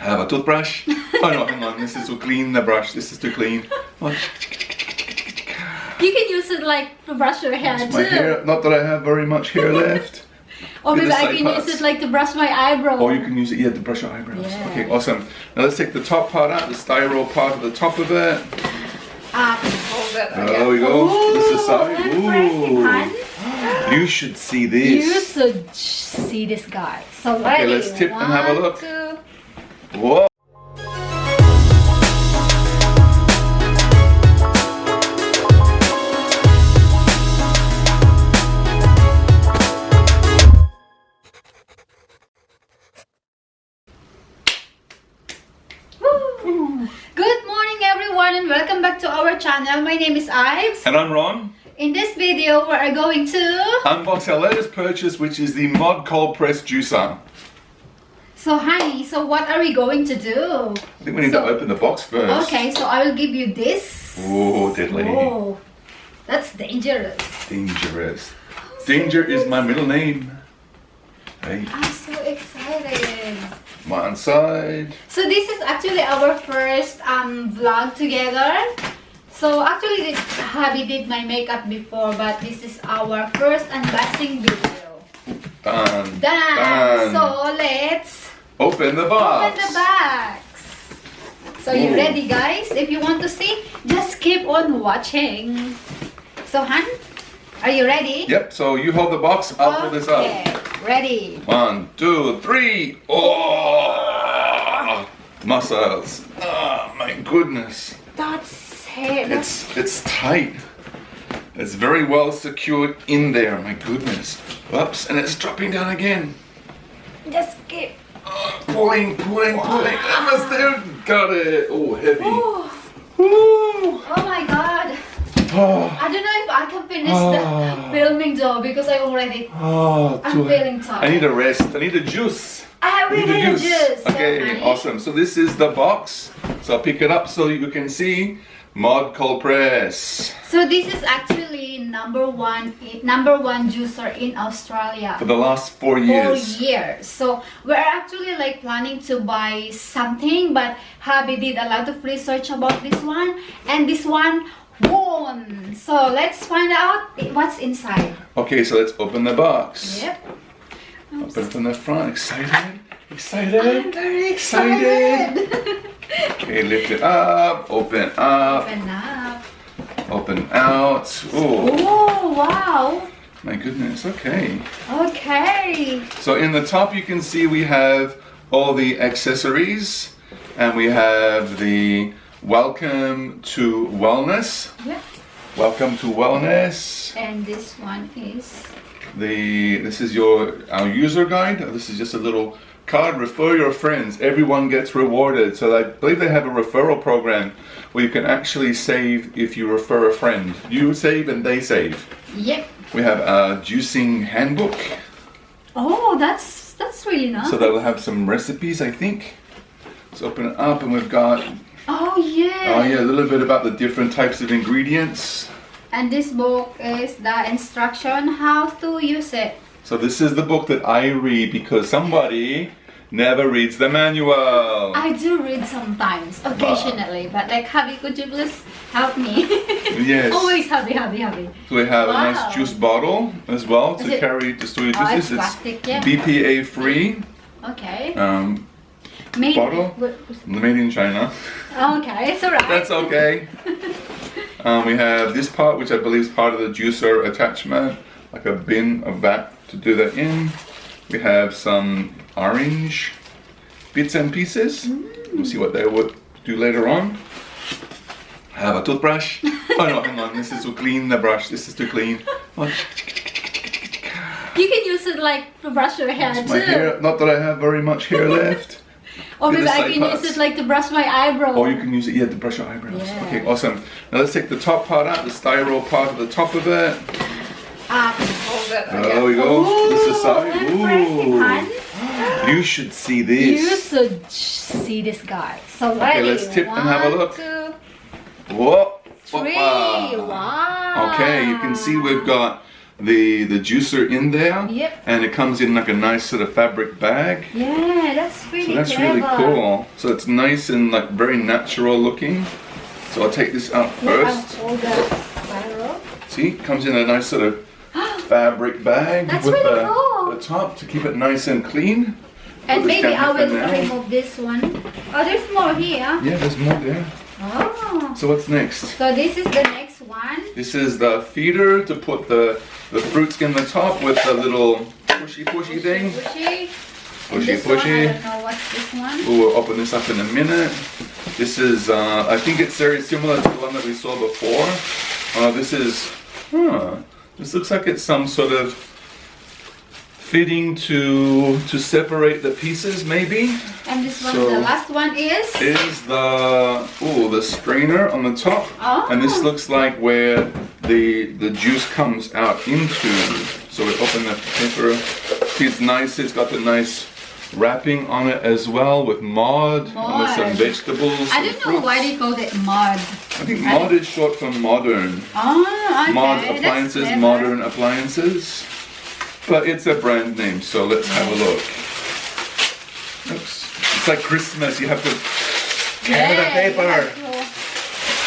I have a toothbrush. Oh no, hang on, this is to clean the brush. This is to clean. Oh, you can use it like to brush your hair too. my hair. Not that I have very much hair left. Or maybe I can use it like to brush my eyebrow. Or you can use it, yeah, to brush your eyebrows. Yeah. Okay, awesome. Now let's take the top part out, the styro part at the top of it. Hold it. There we go. Ooh, This is side. Ooh. You should see this. You should see this guy. So Okay, ready. let's tip and have a look. 1, 2. Whoa. Good morning everyone and welcome back to our channel. My name is Ives. And I'm Ron. In this video we are going to Unbox our latest purchase, which is the Mod Cold Press Juicer. So honey, so what are we going to do? I think we need to open the box first. Okay, so I will give you this. Oh, deadly. Oh, that's dangerous. Dangerous. Danger is my middle name. Hey, I'm so excited. one side. So this is actually our first vlog together. So actually hubby did my makeup before, but this is our first unboxing video. Done. Done. So let's Open the box. open the box. So you Ooh. ready guys? If you want to see, just keep on watching. So Han, are you ready? Yep, so you hold the box, I'll pull this up. Okay, ready. 1, 2, 3. Oh, muscles. Oh, my goodness. That's it. It's tight. It's very well secured in there. My goodness. Whoops, and it's dropping down again. Just keep. Pulling. Almost there. Got it. Oh, heavy. Oh, Woo. oh my god. Oh, I don't know if I can finish the filming though because I'm feeling tired. I need a rest. I need a juice. We need a juice. Okay, honey. awesome. So this is the box. So I'll pick it up so you can see Mod Cold Press. So this is actually number one juicer in Australia. For the last 4 years. 4 years. So we're actually like planning to buy something, but hubby did a lot of research about this one, and this one won. So let's find out what's inside. Okay, so let's open the box. Yep. Open from the front. Excited? I'm very excited. Okay, lift it up. Open up. Open up. Open out. Oh, Oh wow. my goodness. Okay. Okay. So in the top you can see we have all the accessories, and we have the Welcome to Wellness. Yeah. Welcome to Wellness. And this one is This is our user guide. This is just a little card. Refer your friends. Everyone gets rewarded. So I believe they have a referral program where you can actually save if you refer a friend. You save and they save. Yep. We have a juicing handbook. Oh, that's really nice. So that will have some recipes, I think. Let's open it up, and we've got Oh yeah. a little bit about the different types of ingredients. And this book is the instruction how to use it. So this is the book that I read because somebody never reads the manual. I do read sometimes, occasionally, but like hubby, could you please help me? Yes. Always hubby. So we have a Wow. nice juice bottle as well to Is it- carry to store your Oh, juices. it's plastic, yeah. BPA free. Okay. Made Bottle? Made in China. Okay, it's alright. That's okay. We have this part, which I believe is part of the juicer attachment, like a bin of that to do that in. We have some orange bits and pieces. We'll see what they would do later on. I have a toothbrush. Oh no, hang on, this is to clean the brush. This is to clean. Oh, You can use it like to brush your hair too. my hair. Not that I have very much hair left. Or maybe the I side can parts. use it like to brush my eyebrow. Or you can use it, yeah, to brush your eyebrows. Yeah. Okay, awesome. Now let's take the top part out, the styro part at the top of it. Hold it. There we go. This is side. Ooh. You should see this. You should see this guy. So Okay, ready. let's tip and have a look. 1, 2, Whoa. 3. Hoppa. Wow. Okay, you can see we've got the juicer in there. Yep. And it comes in like a nice sort of fabric bag. Yeah, that's pretty So that's clever. really cool. So it's nice and like very natural looking. So I'll take this out first. I'll hold the spiral. See, it comes in a nice sort of fabric bag That's with really cool. the top to keep it nice and clean. And Put this maybe down I for will now. remove this one. Oh, there's more here. Yeah, there's more there. Oh. So what's next? So this is the next one. This is the feeder to put the fruits in the top with the little pushy thing. Pushy. Pushy, This one, pushy. I don't know what's this one. We'll open this up in a minute. This is, I think it's very similar to the one that we saw before. This is, this looks like it's some sort of fitting to separate the pieces, maybe. And this one, So- the last one is? Is the strainer on the top. Oh. And this looks like where the juice comes out into. So we open the paper. See, it's nice. It's got the nice wrapping on it as well with mod and with some Mod. vegetables. I some don't know fruits. why they called it mud. I think mod is short for modern. Oh, okay. Mod that's appliances, clever. modern appliances. But it's a brand name, so let's have a look. Oops. It's like Christmas, you have to tear the paper.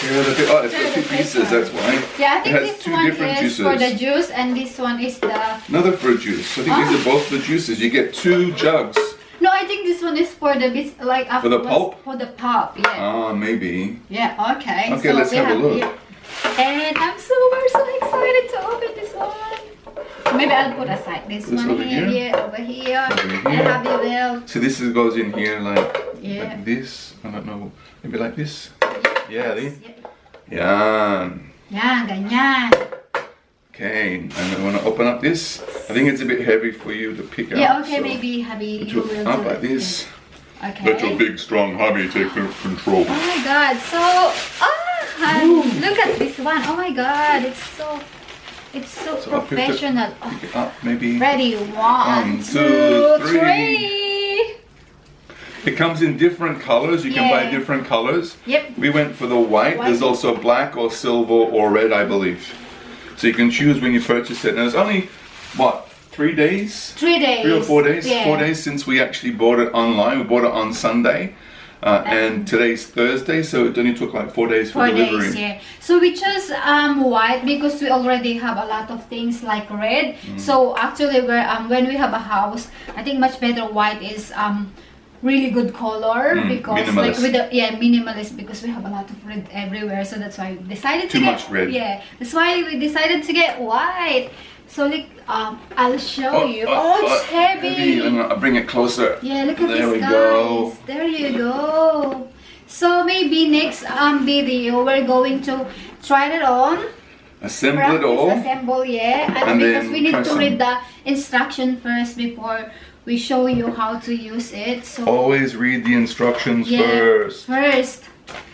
Tear the paper. Oh, it's Tear got the two pieces, paper. that's why. Yeah, I It think has this two one different is juices. for the juice and this one is the... Another fruit juice. I think these are both the juices. You get 2 jugs. No, I think this one is for the bits, like For the pulp? For the pulp, yeah. Ah, maybe. Yeah, okay. Okay, let's we have a look. here- And we're so excited to open this one. Maybe I'll put aside this This one over here, here? yeah, over here. Over And here. Happy will. So this goes in here Yeah. like this. I don't know. Maybe like this. Yeah, Yeah. yeah. Yan, ganyan. Okay, and I want to open up this. I think it's a bit heavy for you to pick out. Yeah, okay, so maybe hubby put you it will up do like it. this. Yeah. Okay. big, strong hubby take control. Oh my god, so look at this one. Oh my god, it's so So I'll pick it- professional. Pick it up, maybe. Ready, one, 1, 2, two, 3. three. It comes in different colors. You can buy Yeah. different colors. Yep. We went for the white. White. There's also black or silver or red, I believe. So you can choose when you purchase it. And it's only, what, 3 days? 3 days. 3 or 4 days? Yeah. 4 days since we actually bought it online. We bought it on Sunday. And today's Thursday, so it only took like 4 days for 4 delivery. days, yeah. So we chose white because we already have a lot of things like red. So actually, we're when we have a house, I think much better white is really good color because like minimalist. with the minimalist because we have a lot of red everywhere. So that's why we decided Too to much get red. Yeah, that's why we decided to get white. So like I'll show you. Oh, it's heavy. I'll bring it closer. Yeah, look at There we this, guys. go. There you go. So maybe next video we're going to try it on. Assemble it Practice all. assemble, yeah. And because then we need try to some. read the instruction first before we show you how to use it. So Always read the instructions yeah, first.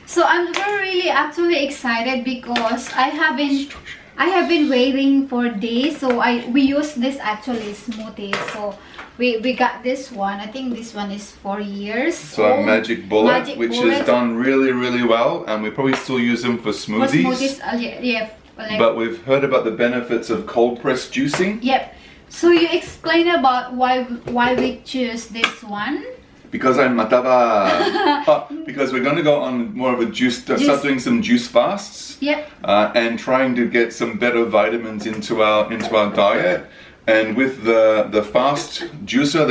So I'm really actually excited because I have been waiting for days. So we use this actually smoothies. So we got this one. I think this one is 4 years. So a magic bullet, Magic which bullet. is done really well, and we probably still use them for For smoothies. smoothies, yeah. Like, But we've heard about the benefits of cold press juicing. yep. So you explain about why we choose this one. Because I'm mataba. Because we're going to go on more of a start doing some juice fasts. Yep. And trying to get some better vitamins into our diet. And with the fast juicer,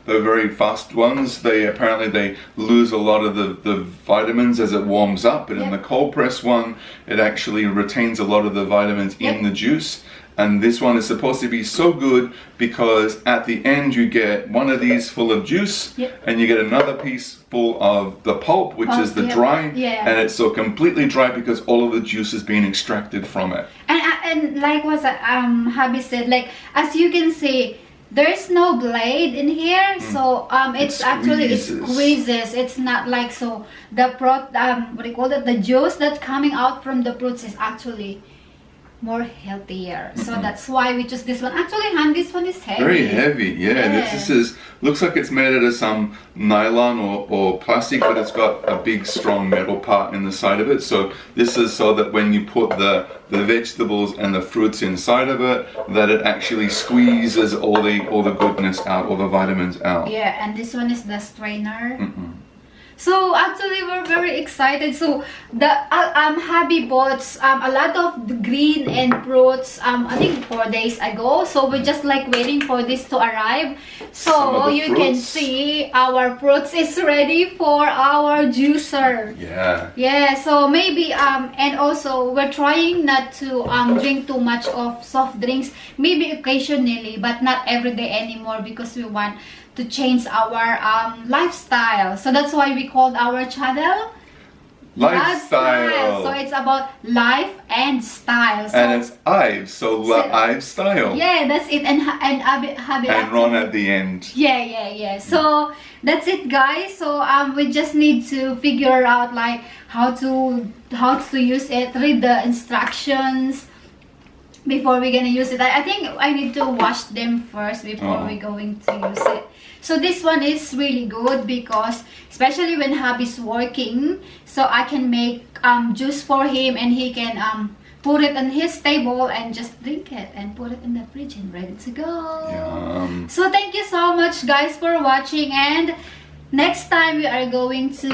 the very fast ones, they lose a lot of the vitamins as it warms up. But in the cold press one, it actually retains a lot of the vitamins in the juice. And this one is supposed to be so good because at the end you get one of these full of juice and you get another piece full of the pulp, which is the dry, and it's so completely dry because all of the juice is being extracted from it. And like what hubby said, like as you can see, there's no blade in here, so it squeezes. It's not like so the what do you call it? The juice that's coming out from the fruits is actually more healthier. So that's why we choose this one. Actually, Han, this one is heavy. Very heavy, yeah. This is looks like it's made out of some nylon or plastic, but it's got a big strong metal part in the side of it. So this is so that when you put the vegetables and the fruits inside of it, that it actually squeezes all the goodness out, all the vitamins out. Yeah, and this one is the strainer. So actually we're very excited. So the hubby bought a lot of the green and fruits I think 4 days ago. So we're just like waiting for this to arrive. So you can see our fruits is ready for our juicer. Yeah, so maybe and also we're trying not to drink too much of soft drinks, maybe occasionally, but not every day anymore, because we want to change our lifestyle. So that's why we called our channel LIveStyle. So it's about life and style. So, and it's Ives, so LIveStyle. Yeah, that's it. And Habi and Ron at the end. Yeah. So that's it, guys. So we just need to figure out like how to use it, read the instructions before we're gonna use it. I think I need to wash them first before we're going to use it. So this one is really good because especially when hubby's working, so I can make juice for him and he can put it on his table and just drink it and put it in the fridge and ready to go. Yum. So thank you so much, guys, for watching, and next time we are going to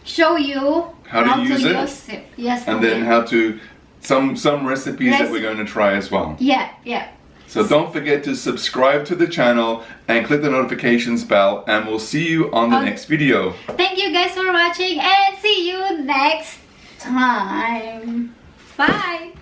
show you how to use it. Yes, and then how to some recipes that we're going to try as well. Yeah. So don't forget to subscribe to the channel and click the notifications bell, and we'll see you on the next video. Thank you guys for watching, and see you next time. Bye.